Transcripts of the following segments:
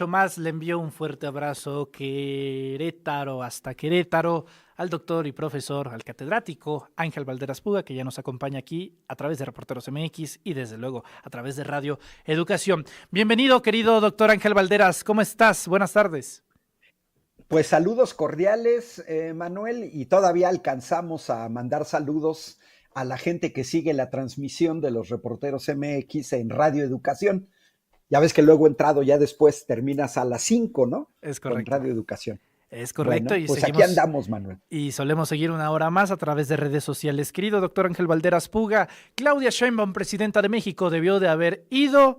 Tomás le envió un fuerte abrazo Querétaro hasta Querétaro al doctor y profesor, al catedrático Ángel Valderas Puga, que ya nos acompaña aquí a través de Reporteros MX y desde luego a través de Radio Educación. Bienvenido, querido doctor Ángel Valderas, ¿cómo estás? Buenas tardes. Pues saludos cordiales, Manuel, y todavía alcanzamos a mandar saludos a la gente que sigue la transmisión de los Reporteros MX en Radio Educación. Ya ves que luego he entrado, ya después terminas a las 5, ¿no? Es Con correcto. Radio Educación. Es correcto Bueno, y pues aquí seguimos andamos, Manuel. y solemos seguir una hora más a través de redes sociales. Querido doctor Ángel Valderas Puga, Claudia Sheinbaum, presidenta de México, debió de haber ido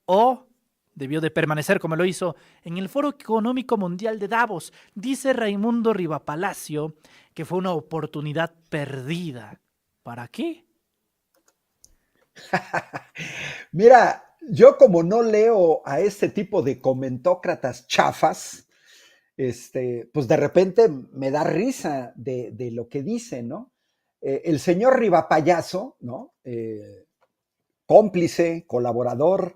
o debió de permanecer como lo hizo en el Foro Económico Mundial de Davos. Dice Raimundo Rivapalacio que fue una oportunidad perdida. ¿Para qué? Mira, yo como no leo a este tipo de comentócratas chafas, pues de repente me da risa de lo que dice, ¿no? El señor Rivapayaso, ¿no? Cómplice, colaborador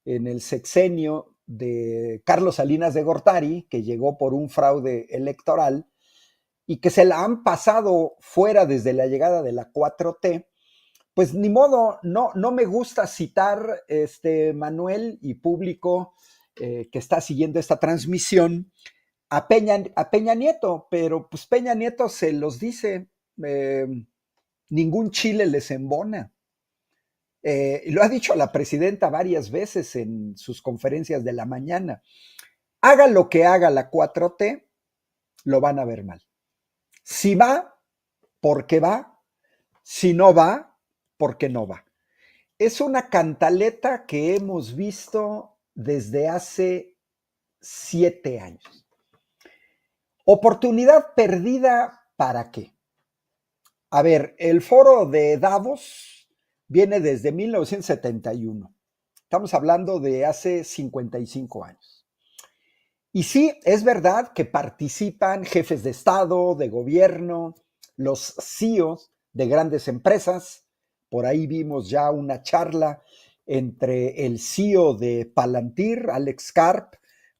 en el sexenio de Carlos Salinas de Gortari, que llegó por un fraude electoral y que se la han pasado fuera desde la llegada de la 4T, pues ni modo, no me gusta citar, Manuel y público que está siguiendo esta transmisión, a Peña Nieto, pero pues Peña Nieto se los dice, eh, ningún chile les embona. Lo ha dicho la presidenta varias veces en sus conferencias de la mañana. Haga lo que haga la 4T, lo van a ver mal. Si va, porque va. Si no va, porque no va. Es una cantaleta que hemos visto desde hace 7 años. Oportunidad perdida, ¿para qué? A ver, el foro de Davos viene desde 1971. Estamos hablando de hace 55 años. Y sí, es verdad que participan jefes de Estado, de gobierno, los CEOs de grandes empresas. Por ahí vimos ya una charla entre el CEO de Palantir, Alex Karp,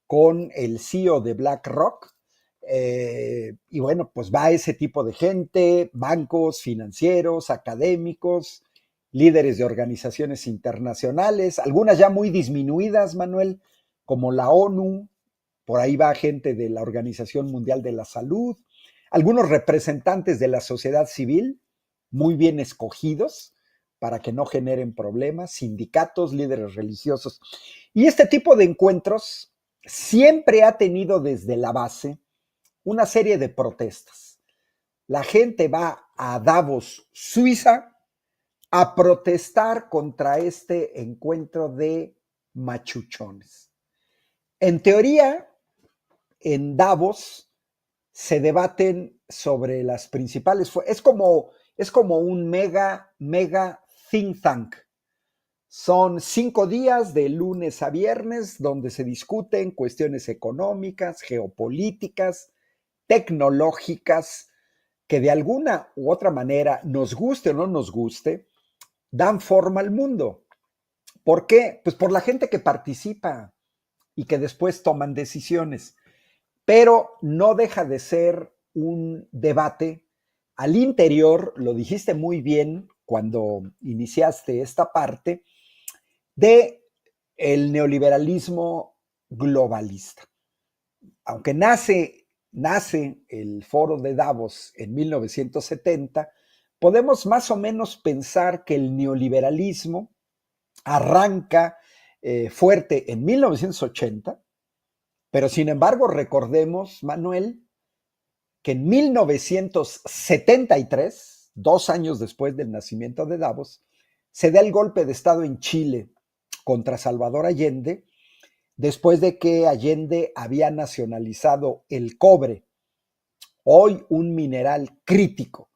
con el CEO de BlackRock. Y bueno, pues va ese tipo de gente, bancos, financieros, académicos, líderes de organizaciones internacionales, algunas ya muy disminuidas, Manuel, como la ONU. Por ahí va gente de la Organización Mundial de la Salud, algunos representantes de la sociedad civil, muy bien escogidos para que no generen problemas, sindicatos, líderes religiosos. Y este tipo de encuentros siempre ha tenido desde la base una serie de protestas. La gente va a Davos, Suiza, a protestar contra este encuentro de machuchones. En teoría, en Davos se debaten sobre las principales. Es como un mega think tank. Son 5 días de lunes a viernes donde se discuten cuestiones económicas, geopolíticas, tecnológicas, que de alguna u otra manera, nos guste o no nos guste, dan forma al mundo. ¿Por qué? Pues por la gente que participa y que después toman decisiones. Pero no deja de ser un debate al interior, lo dijiste muy bien cuando iniciaste esta parte, de el neoliberalismo globalista. Aunque nace el foro de Davos en 1970, podemos más o menos pensar que el neoliberalismo arranca fuerte en 1980, pero sin embargo recordemos, Manuel, que en 1973, 2 años después del nacimiento de Davos, se da el golpe de Estado en Chile contra Salvador Allende, después de que Allende había nacionalizado el cobre, hoy un mineral crítico,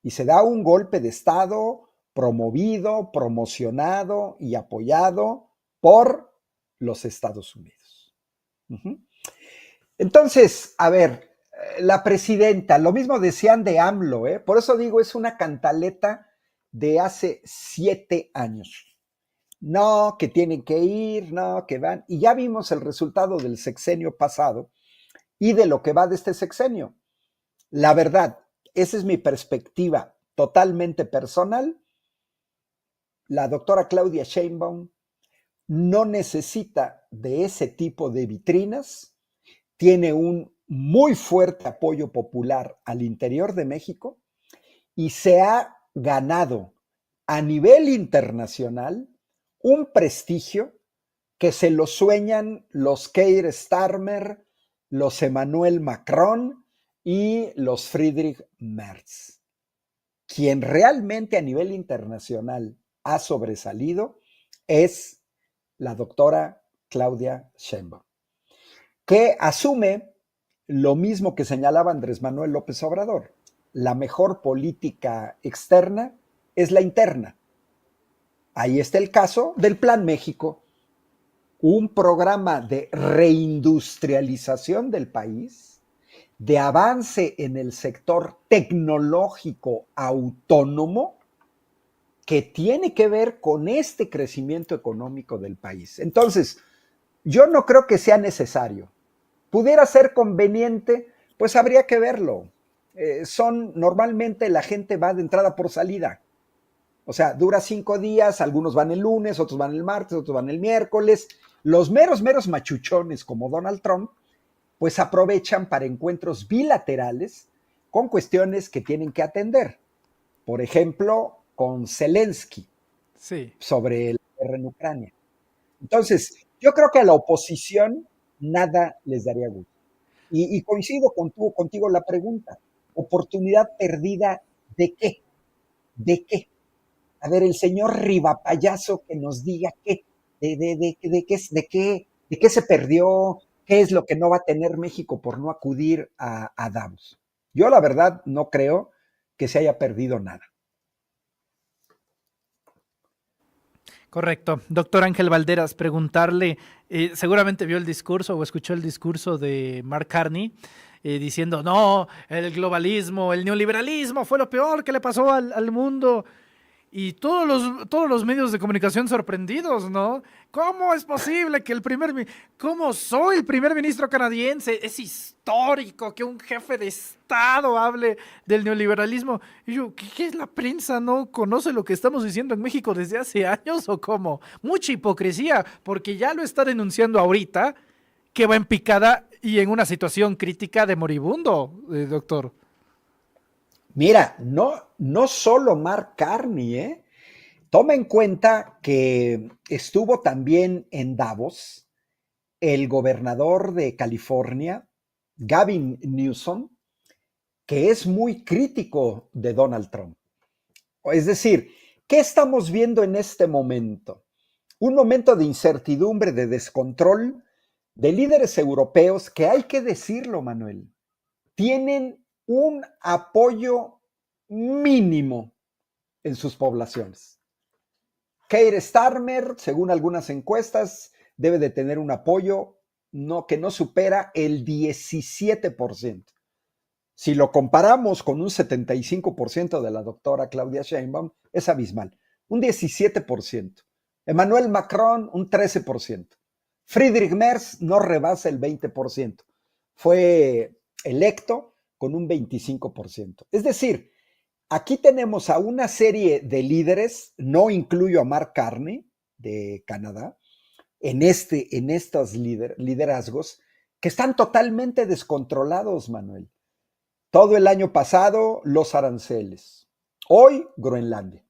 y se da un golpe de Estado promovido, promocionado y apoyado por los Estados Unidos. Uh-huh. Entonces, a ver, la presidenta, lo mismo decían de AMLO, por eso digo, es una cantaleta de hace 7 años. no, que tienen que ir, no, que van. Y ya vimos el resultado del sexenio pasado y de lo que va de este sexenio. La verdad, esa es mi perspectiva totalmente personal. La doctora Claudia Sheinbaum no necesita de ese tipo de vitrinas, tiene un muy fuerte apoyo popular al interior de México y se ha ganado a nivel internacional un prestigio que se lo sueñan los Keir Starmer, los Emmanuel Macron y los Friedrich Merz. Quien realmente a nivel internacional ha sobresalido es la doctora Claudia Sheinbaum, que asume lo mismo que señalaba Andrés Manuel López Obrador. La mejor política externa es la interna. Ahí está el caso del Plan México, un programa de reindustrialización del país, de avance en el sector tecnológico autónomo, que tiene que ver con este crecimiento económico del país. Entonces, yo no creo que sea necesario. Pudiera ser conveniente, pues habría que verlo. Normalmente la gente va de entrada por salida. O sea, dura 5 días, algunos van el lunes, otros van el martes, otros van el miércoles. Los meros machuchones como Donald Trump, pues aprovechan para encuentros bilaterales con cuestiones que tienen que atender. Por ejemplo, con Zelensky Sí. sobre la guerra en Ucrania. Entonces, yo creo que a la oposición nada les daría gusto. Y coincido contigo la pregunta. ¿Oportunidad perdida de qué? ¿De qué? A ver, el señor Rivapayaso que nos diga qué, de qué se perdió, qué es lo que no va a tener México por no acudir a Davos. Yo la verdad no creo que se haya perdido nada. Correcto. Doctor Ángel Valderas, preguntarle, seguramente vio el discurso o escuchó el discurso de Mark Carney diciendo, no, el globalismo, el neoliberalismo fue lo peor que le pasó al mundo. Y todos los medios de comunicación sorprendidos, ¿no? ¿Cómo es posible que cómo soy el primer ministro canadiense? Es histórico que un jefe de Estado hable del neoliberalismo. Y yo, ¿qué es la prensa? ¿No conoce lo que estamos diciendo en México desde hace años o cómo? Mucha hipocresía, porque ya lo está denunciando ahorita, que va en picada y en una situación crítica de moribundo, doctor. Mira, no solo Mark Carney, ¿eh? Toma en cuenta que estuvo también en Davos el gobernador de California, Gavin Newsom, que es muy crítico de Donald Trump. Es decir, ¿qué estamos viendo en este momento? Un momento de incertidumbre, de descontrol de líderes europeos que hay que decirlo, Manuel, tienen un apoyo mínimo en sus poblaciones. Keir Starmer, según algunas encuestas, debe de tener un apoyo que no supera el 17%. Si lo comparamos con un 75% de la doctora Claudia Sheinbaum, es abismal. Un 17%. Emmanuel Macron, un 13%. Friedrich Merz no rebasa el 20%. Fue electo con un 25%. Es decir, aquí tenemos a una serie de líderes, no incluyo a Mark Carney de Canadá, en estos liderazgos que están totalmente descontrolados, Manuel. Todo el año pasado, los aranceles. Hoy, Groenlandia.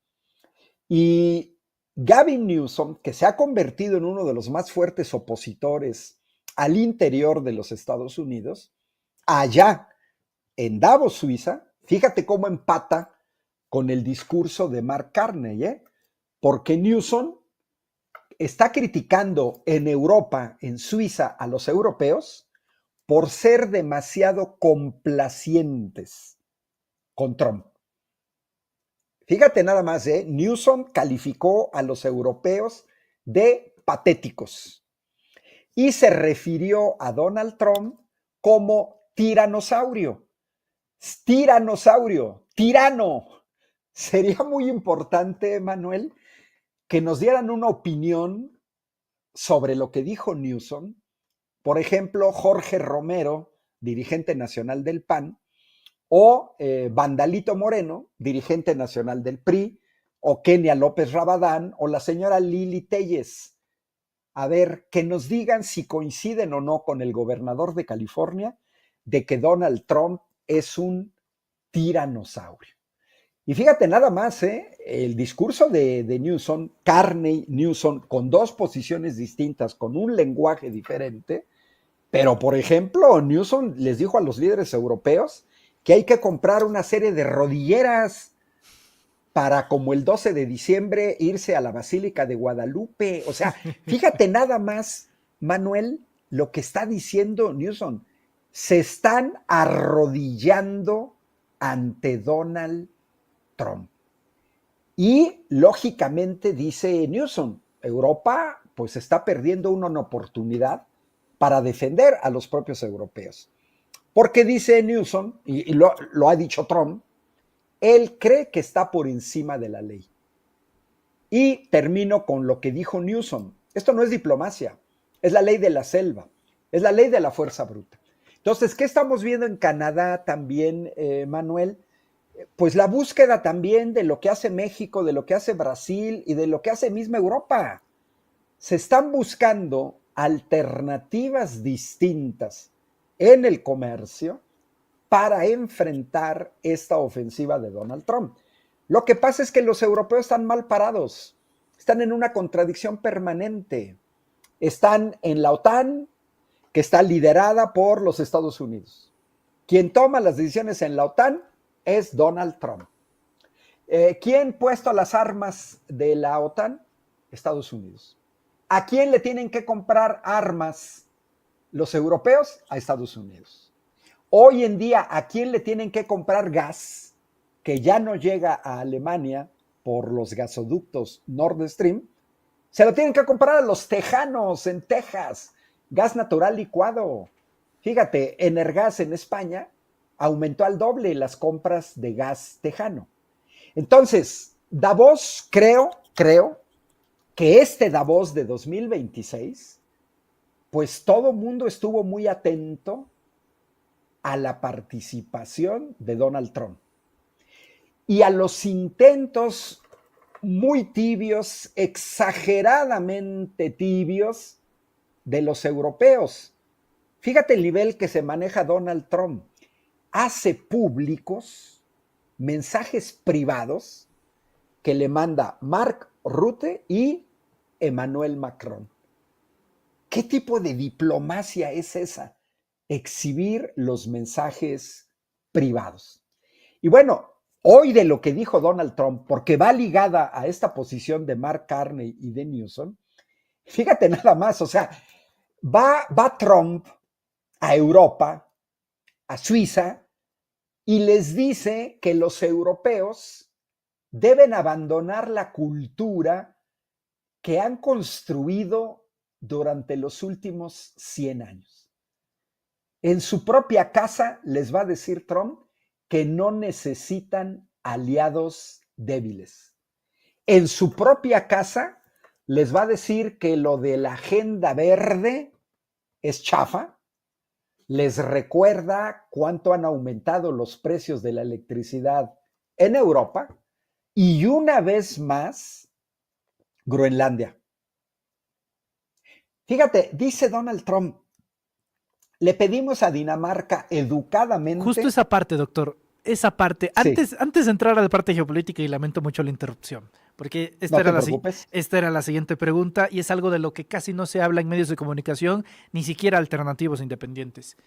Y Gavin Newsom, que se ha convertido en uno de los más fuertes opositores al interior de los Estados Unidos, allá en Davos, Suiza, fíjate cómo empata con el discurso de Mark Carney, ¿eh? Porque Newsom está criticando en Europa, en Suiza, a los europeos por ser demasiado complacientes con Trump. Fíjate nada más, Newsom calificó a los europeos de patéticos y se refirió a Donald Trump como tiranosaurio. Tiranosaurio, tirano. Sería muy importante, Manuel, que nos dieran una opinión sobre lo que dijo Newsom. Por ejemplo, Jorge Romero, dirigente nacional del PAN, o Vandalito Moreno, dirigente nacional del PRI, o Kenia López Rabadán, o la señora Lili Telles. A ver, que nos digan si coinciden o no con el gobernador de California de que Donald Trump es un tiranosaurio. Y fíjate nada más, el discurso de Newsom, Carney Newsom, con dos posiciones distintas, con un lenguaje diferente, pero por ejemplo, Newsom les dijo a los líderes europeos que hay que comprar una serie de rodilleras para, como el 12 de diciembre, irse a la Basílica de Guadalupe. O sea, fíjate nada más, Manuel, lo que está diciendo Newsom. Se están arrodillando ante Donald Trump. Y lógicamente, dice Newsom, Europa pues está perdiendo una oportunidad para defender a los propios europeos. Porque dice Newsom, y lo ha dicho Trump, él cree que está por encima de la ley. Y termino con lo que dijo Newsom. Esto no es diplomacia, es la ley de la selva, es la ley de la fuerza bruta. Entonces, ¿qué estamos viendo en Canadá también, Manuel? Pues la búsqueda también de lo que hace México, de lo que hace Brasil y de lo que hace misma Europa. Se están buscando alternativas distintas en el comercio para enfrentar esta ofensiva de Donald Trump. Lo que pasa es que los europeos están mal parados, están en una contradicción permanente. Están en la OTAN, que está liderada por los Estados Unidos. Quien toma las decisiones en la OTAN es Donald Trump. ¿Quién puesto las armas de la OTAN? Estados Unidos. ¿A quién le tienen que comprar armas los europeos? A Estados Unidos. Hoy en día, ¿a quién le tienen que comprar gas que ya no llega a Alemania por los gasoductos Nord Stream? Se lo tienen que comprar a los tejanos en Texas, gas natural licuado. Fíjate, Energas en España aumentó al doble las compras de gas tejano. Entonces, Davos, creo que este Davos de 2026, pues todo mundo estuvo muy atento a la participación de Donald Trump y a los intentos muy tibios, exageradamente tibios de los europeos. Fíjate el nivel que se maneja Donald Trump. Hace públicos mensajes privados que le manda Mark Rutte y Emmanuel Macron. ¿Qué tipo de diplomacia es esa? Exhibir los mensajes privados. Y bueno, hoy de lo que dijo Donald Trump, porque va ligada a esta posición de Mark Carney y de Newsom, fíjate nada más, o sea, va Trump a Europa, a Suiza, y les dice que los europeos deben abandonar la cultura que han construido durante los últimos 100 años. En su propia casa les va a decir Trump que no necesitan aliados débiles. En su propia casa les va a decir que lo de la agenda verde es chafa. Les recuerda cuánto han aumentado los precios de la electricidad en Europa y una vez más, Groenlandia. Fíjate, dice Donald Trump, le pedimos a Dinamarca educadamente. Justo esa parte, doctor, esa parte. Sí. Antes de entrar a la parte geopolítica, y lamento mucho la interrupción, porque No te preocupes. esta era la siguiente pregunta y es algo de lo que casi no se habla en medios de comunicación, ni siquiera alternativos e independientes.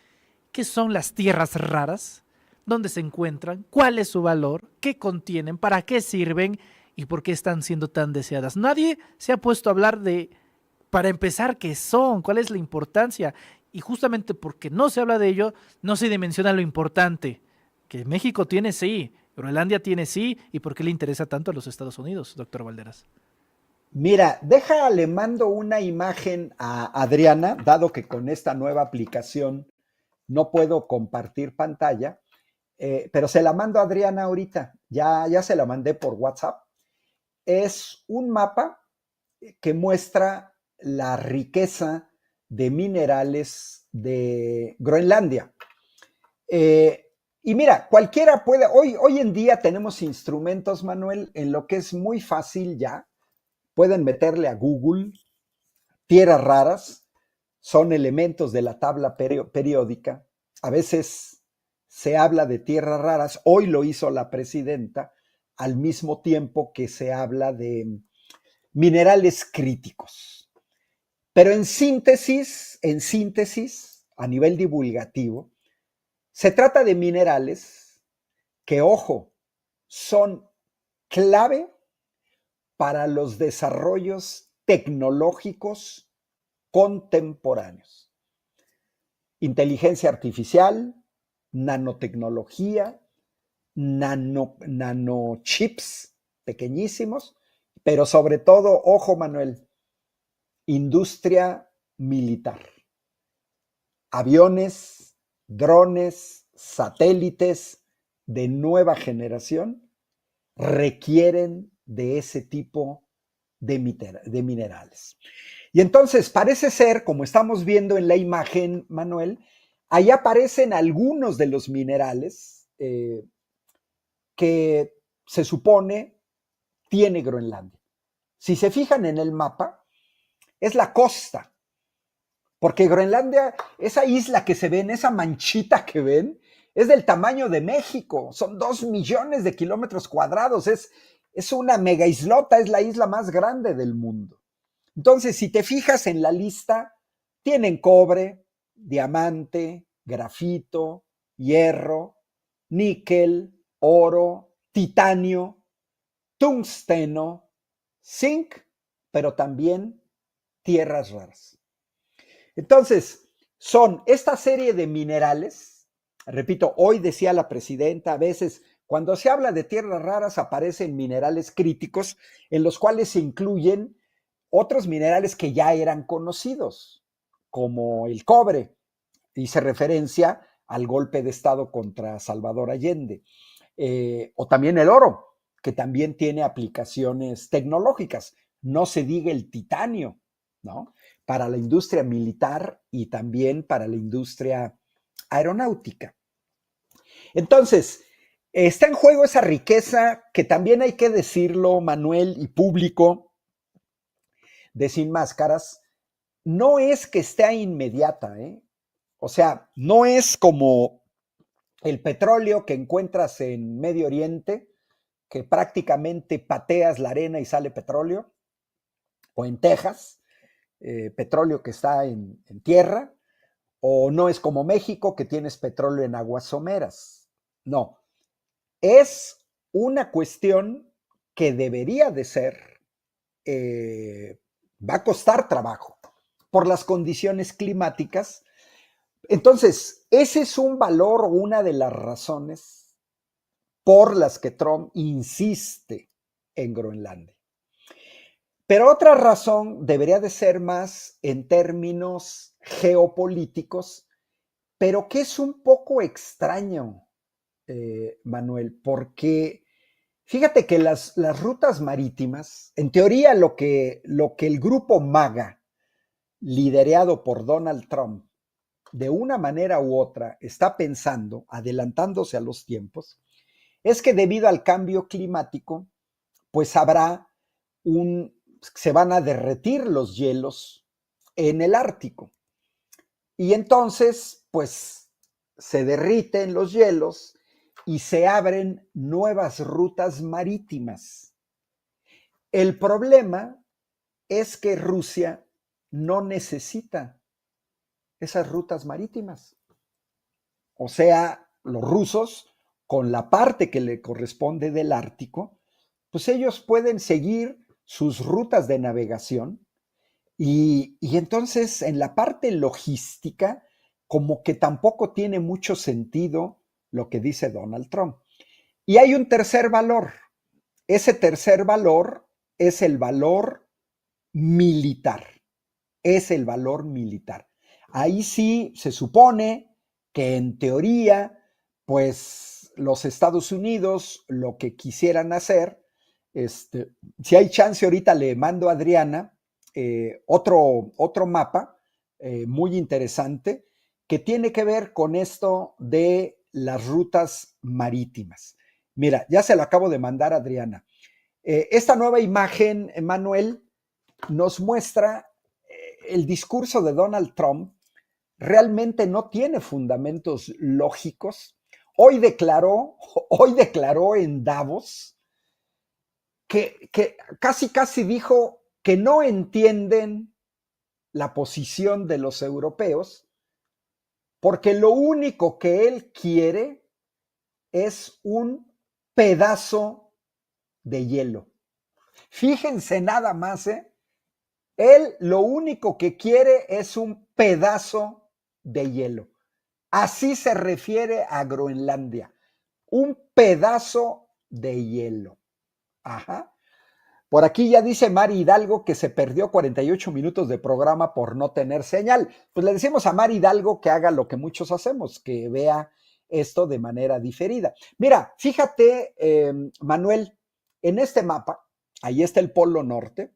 ¿Qué son las tierras raras? ¿Dónde se encuentran? ¿Cuál es su valor? ¿Qué contienen? ¿Para qué sirven? ¿Y por qué están siendo tan deseadas? Nadie se ha puesto a hablar de, para empezar, qué son, cuál es la importancia. Y justamente porque no se habla de ello, no se dimensiona lo importante. Que México tiene sí, Groenlandia tiene sí, y por qué le interesa tanto a los Estados Unidos, doctor Valderas. Mira, le mando una imagen a Adriana, dado que con esta nueva aplicación no puedo compartir pantalla, pero se la mando a Adriana ahorita, ya se la mandé por WhatsApp. Es un mapa que muestra la riqueza de minerales de Groenlandia. Y mira, cualquiera puede, hoy en día tenemos instrumentos, Manuel, en lo que es muy fácil ya. Pueden meterle a Google tierras raras, son elementos de la tabla periódica. A veces se habla de tierras raras, hoy lo hizo la presidenta, al mismo tiempo que se habla de minerales críticos. Pero en síntesis, a nivel divulgativo, se trata de minerales que, ojo, son clave para los desarrollos tecnológicos contemporáneos. Inteligencia artificial, nanotecnología, nanochips pequeñísimos, pero sobre todo, ojo Manuel, industria militar. Aviones, drones, satélites de nueva generación requieren de ese tipo de minerales. Y entonces parece ser, como estamos viendo en la imagen, Manuel, ahí aparecen algunos de los minerales que se supone tiene Groenlandia. Si se fijan en el mapa, es la costa, porque Groenlandia, esa isla que se ven, esa manchita que ven, es del tamaño de México, son 2 millones de kilómetros cuadrados, es una mega islota, es la isla más grande del mundo. Entonces, si te fijas en la lista, tienen cobre, diamante, grafito, hierro, níquel, oro, titanio, tungsteno, zinc, pero también tierras raras. Entonces, son esta serie de minerales, repito, hoy decía la presidenta, a veces cuando se habla de tierras raras aparecen minerales críticos en los cuales se incluyen otros minerales que ya eran conocidos, como el cobre, hice referencia al golpe de Estado contra Salvador Allende, o también el oro, que también tiene aplicaciones tecnológicas, no se diga el titanio, ¿no? Para la industria militar y también para la industria aeronáutica. Entonces, está en juego esa riqueza que también hay que decirlo, Manuel y público, de Sin Máscaras, no es que esté inmediata, ¿eh? O sea, no es como el petróleo que encuentras en Medio Oriente, que prácticamente pateas la arena y sale petróleo, o en Texas, petróleo que está en tierra, o no es como México, que tienes petróleo en aguas someras. No, es una cuestión que debería de ser, va a costar trabajo por las condiciones climáticas. Entonces, ese es un valor o una de las razones por las que Trump insiste en Groenlandia. Pero otra razón debería de ser más en términos geopolíticos, pero que es un poco extraño, Manuel, porque fíjate que las rutas marítimas, en teoría lo que el grupo MAGA, liderado por Donald Trump, de una manera u otra está pensando, adelantándose a los tiempos, es que debido al cambio climático, pues se van a derretir los hielos en el Ártico. Y entonces, pues se derriten los hielos y se abren nuevas rutas marítimas. El problema es que Rusia no necesita esas rutas marítimas. O sea, los rusos, con la parte que le corresponde del Ártico, pues ellos pueden seguir sus rutas de navegación y entonces en la parte logística, como que tampoco tiene mucho sentido lo que dice Donald Trump. Y hay un tercer valor. Ese tercer valor es el valor militar. Es el valor militar. Ahí sí se supone que en teoría, pues los Estados Unidos lo que quisieran hacer Si hay chance, ahorita le mando a Adriana otro mapa muy interesante que tiene que ver con esto de las rutas marítimas. Mira, ya se lo acabo de mandar a Adriana. Esta nueva imagen, Manuel, nos muestra el discurso de Donald Trump. Realmente no tiene fundamentos lógicos. Hoy declaró en Davos que casi dijo que no entienden la posición de los europeos porque lo único que él quiere es un pedazo de hielo. Fíjense nada más, él lo único que quiere es un pedazo de hielo. Así se refiere a Groenlandia. Un pedazo de hielo. Ajá. Por aquí ya dice Mari Hidalgo que se perdió 48 minutos de programa por no tener señal. Pues le decimos a Mari Hidalgo que haga lo que muchos hacemos, que vea esto de manera diferida. Mira, fíjate, Manuel, en este mapa, ahí está el Polo Norte,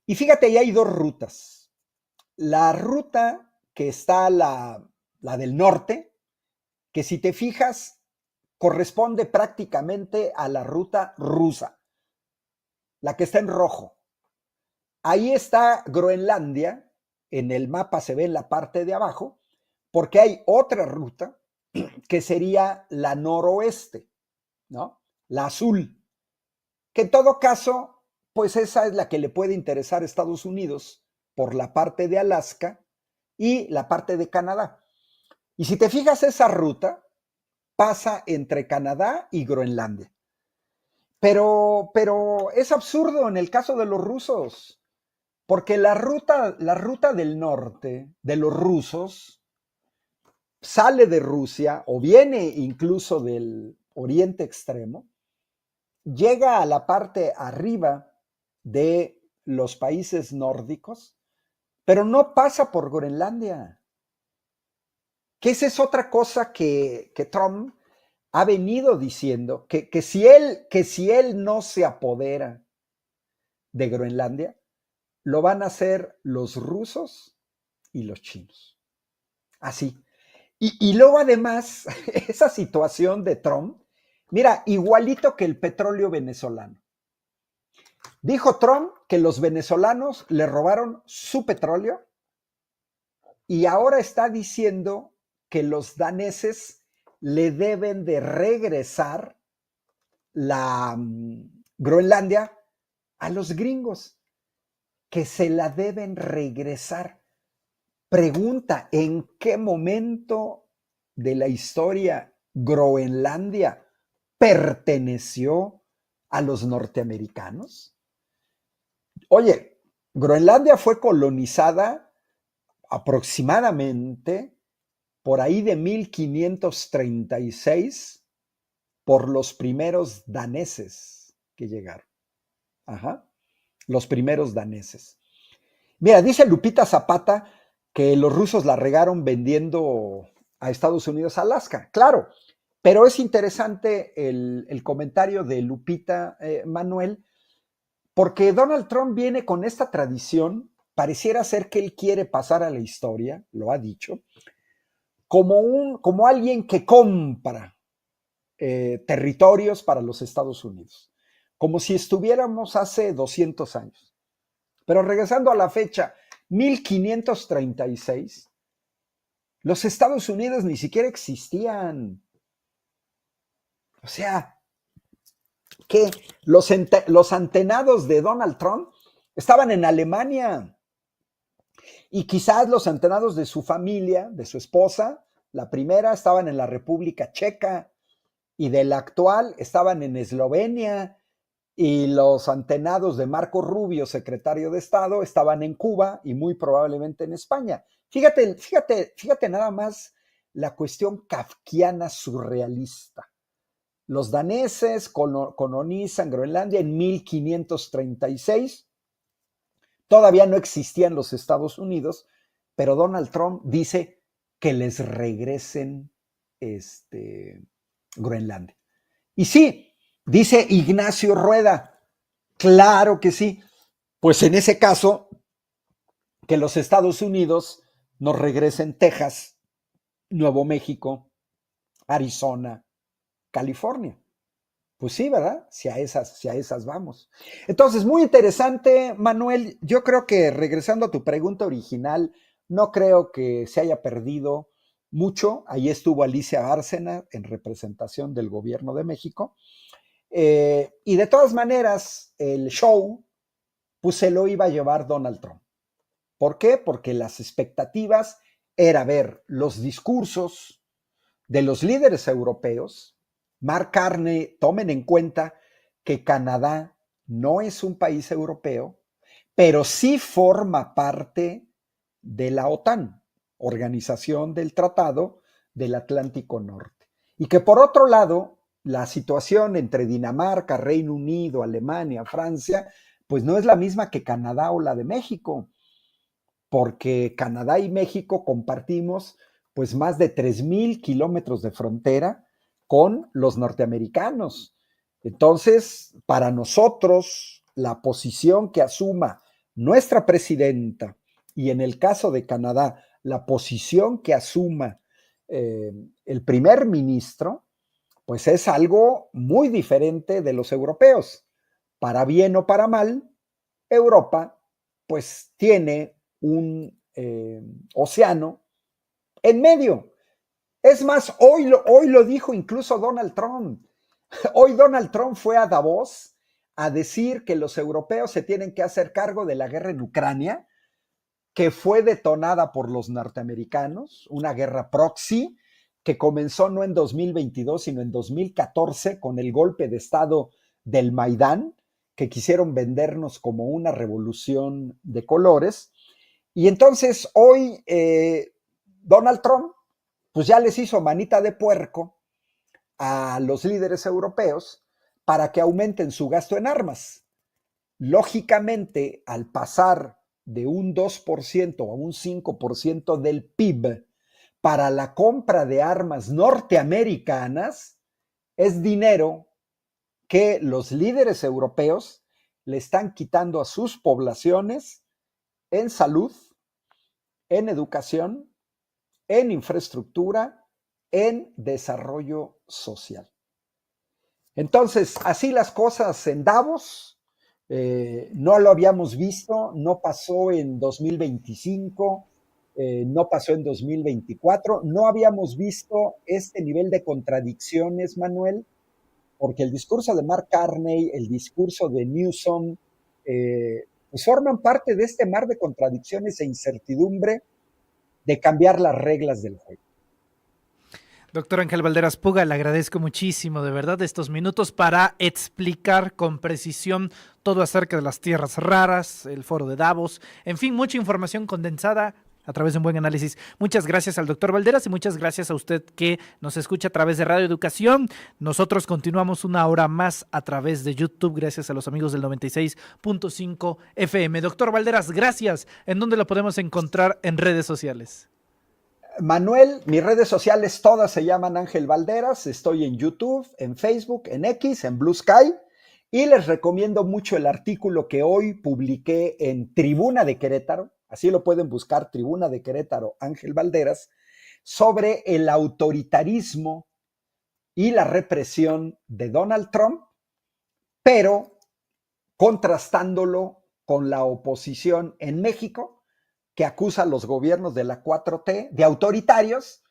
y fíjate, ahí hay dos rutas. La ruta que está la del norte, que si te fijas, corresponde prácticamente a la ruta rusa, la que está en rojo. Ahí está Groenlandia, en el mapa se ve en la parte de abajo, porque hay otra ruta que sería la noroeste, ¿no? La azul, que en todo caso, pues esa es la que le puede interesar a Estados Unidos por la parte de Alaska y la parte de Canadá. Y si te fijas, esa ruta pasa entre Canadá y Groenlandia. Pero es absurdo en el caso de los rusos, porque la ruta del norte de los rusos sale de Rusia o viene incluso del Oriente Extremo, llega a la parte arriba de los países nórdicos, pero no pasa por Groenlandia. Que esa es otra cosa que Trump ha venido diciendo, que si él no se apodera de Groenlandia, lo van a hacer los rusos y los chinos. Así. Y luego además, esa situación de Trump, mira, igualito que el petróleo venezolano. Dijo Trump que los venezolanos le robaron su petróleo y ahora está diciendo que los daneses le deben de regresar la Groenlandia a los gringos, que se la deben regresar. Pregunta, ¿en qué momento de la historia Groenlandia perteneció a los norteamericanos? Oye, Groenlandia fue colonizada aproximadamente por ahí de 1536 por los primeros daneses que llegaron. Ajá, los primeros daneses. Mira, dice Lupita Zapata que los rusos la regaron vendiendo a Estados Unidos Alaska. Claro, pero es interesante el comentario de Lupita, Manuel, porque Donald Trump viene con esta tradición, pareciera ser que él quiere pasar a la historia, lo ha dicho, como alguien que compra territorios para los Estados Unidos, como si estuviéramos hace 200 años. Pero regresando a la fecha, 1536, los Estados Unidos ni siquiera existían. O sea, que los antenados de Donald Trump estaban en Alemania. Y quizás los antenados de su familia, de su esposa, la primera, estaban en la República Checa, y de la actual estaban en Eslovenia, y los antenados de Marco Rubio, secretario de Estado, estaban en Cuba y muy probablemente en España. Fíjate nada más la cuestión kafkiana surrealista. Los daneses colonizan Groenlandia en 1536. Todavía no existían los Estados Unidos, pero Donald Trump dice que les regresen Groenlandia. Y sí, Dice Ignacio Rueda, claro que sí. Pues en ese caso, que los Estados Unidos nos regresen Texas, Nuevo México, Arizona, California. Pues sí, ¿verdad? Si a esas vamos. Entonces, muy interesante, Manuel. Yo creo que regresando a tu pregunta original, no creo que se haya perdido mucho. Ahí estuvo Alicia Bárcena en representación del gobierno de México. Y de todas maneras, el show, pues se lo iba a llevar Donald Trump. ¿Por qué? Porque las expectativas era ver los discursos de los líderes europeos. Mark Carney, tomen en cuenta que Canadá no es un país europeo, pero sí forma parte de la OTAN, Organización del Tratado del Atlántico Norte. Y que por otro lado, la situación entre Dinamarca, Reino Unido, Alemania, Francia, pues no es la misma que Canadá o la de México, porque Canadá y México compartimos pues más de 3,000 kilómetros de frontera con los norteamericanos. Entonces, para nosotros, la posición que asuma nuestra presidenta y en el caso de Canadá, la posición que asuma el primer ministro, pues es algo muy diferente de los europeos. Para bien o para mal, Europa pues tiene un océano en medio. Es más, hoy lo dijo incluso Donald Trump. Hoy Donald Trump fue a Davos a decir que los europeos se tienen que hacer cargo de la guerra en Ucrania, que fue detonada por los norteamericanos, una guerra proxy que comenzó no en 2022, sino en 2014 con el golpe de estado del Maidán, que quisieron vendernos como una revolución de colores. Y entonces hoy Donald Trump pues ya les hizo manita de puerco a los líderes europeos para que aumenten su gasto en armas. Lógicamente, al pasar de un 2% a un 5% del PIB para la compra de armas norteamericanas, es dinero que los líderes europeos le están quitando a sus poblaciones en salud, en educación, en infraestructura, en desarrollo social. Entonces, así las cosas en Davos, no lo habíamos visto, no pasó en 2025, no pasó en 2024, no habíamos visto este nivel de contradicciones, Manuel, porque el discurso de Mark Carney, el discurso de Newsom, pues forman parte de este mar de contradicciones e incertidumbre de cambiar las reglas del juego. Doctor Ángel Valderas Puga, le agradezco muchísimo de verdad estos minutos para explicar con precisión todo acerca de las tierras raras, el foro de Davos, en fin, mucha información condensada a través de un buen análisis. Muchas gracias al doctor Valderas y muchas gracias a usted que nos escucha a través de Radio Educación. Nosotros continuamos una hora más a través de YouTube, gracias a los amigos del 96.5 FM. Doctor Valderas, gracias. ¿En dónde lo podemos encontrar en redes sociales? Manuel, mis redes sociales todas se llaman Ángel Valderas, estoy en YouTube, en Facebook, en X, en Blue Sky, y les recomiendo mucho el artículo que hoy publiqué en Tribuna de Querétaro, así lo pueden buscar, Tribuna de Querétaro, Ángel Valderas, sobre el autoritarismo y la represión de Donald Trump, pero contrastándolo con la oposición en México, que acusa a los gobiernos de la 4T de autoritarios,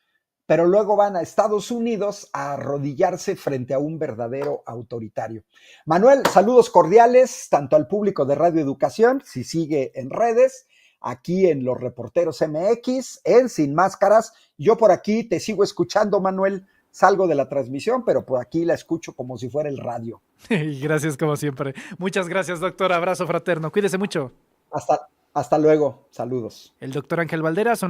pero luego van a Estados Unidos a arrodillarse frente a un verdadero autoritario. Manuel, saludos cordiales tanto al público de Radio Educación, si sigue en redes, aquí en Los Reporteros MX, en Sin Máscaras. Yo por aquí te sigo escuchando, Manuel. Salgo de la transmisión, pero por aquí la escucho como si fuera el radio. Gracias como siempre. Muchas gracias, doctor. Abrazo fraterno. Cuídese mucho. Hasta luego. Saludos. El doctor Ángel Valderas.